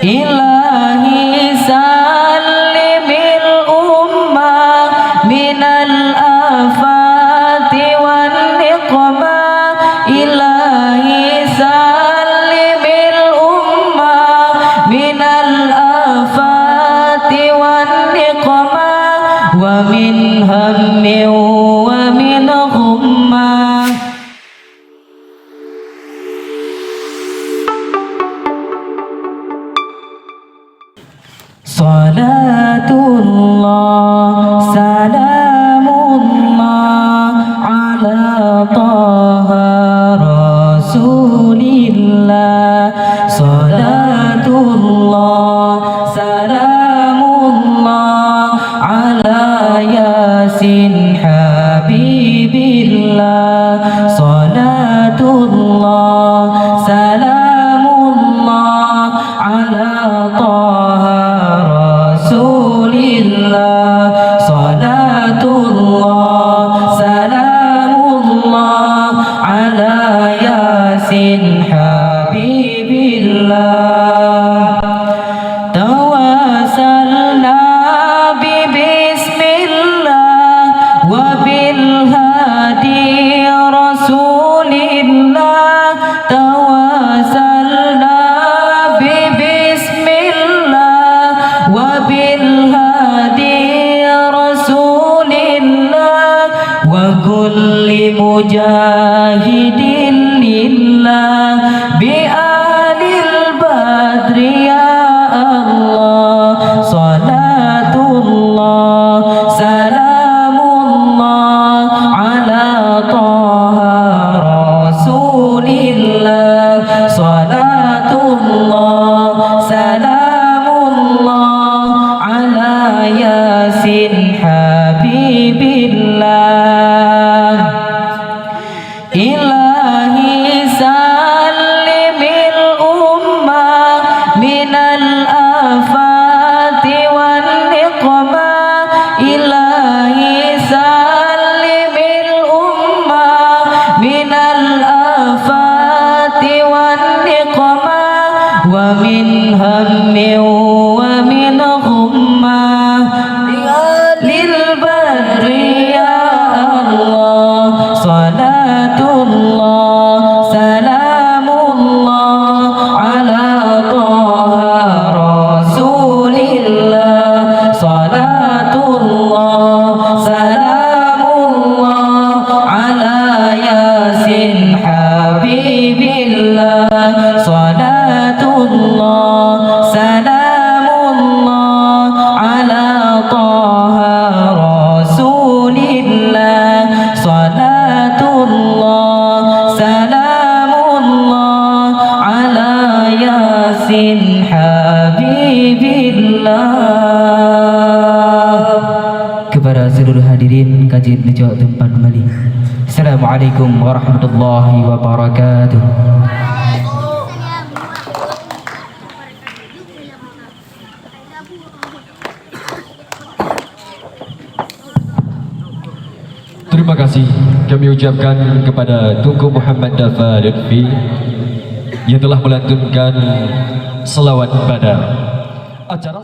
Ilahi salimil ummah minal afati wan niqmah. Ilahi salimil ummah minal afati wan niqmah wa min hammin wa min ghummah. Salatullah salamullah ala taha rasulillah. Salatullah salamullah ala yasin habibillah. Salatullah salamullah ala taha rasulillah. Salatullah salamullah ala yasin habibillah. Tawassalna bi bismillah wa bil hadi rasulillah. Tawassalna bi bismillah wa bil hadi rasulillah wa kulli mujahidin lillah bi alil badri ya Allah. Salatullah salamullah ala taha rasulillah. Salatullah salamullah ala yasin habibillah. Ilahi salimil ummah minal afati wan niqmah. Ilahi salimil ummah minal afati wan niqmah wa min hammin wa min ghummah lil badri ya Allah. Salatullah salamullah ala taha rasulillah. Salatullah salamullah ala yasin habibillah. Salatullah salamullah ala taha rasulillah. Salatullah salamullah ala yasin habibillah. Kepada seluruh hadirin, kajian menjawab tempat kembali. Assalamualaikum warahmatullahi wabarakatuh. Terima kasih kami ucapkan kepada Tunku Muhammad Dafa Lutfi yang telah melantunkan selawat pada acara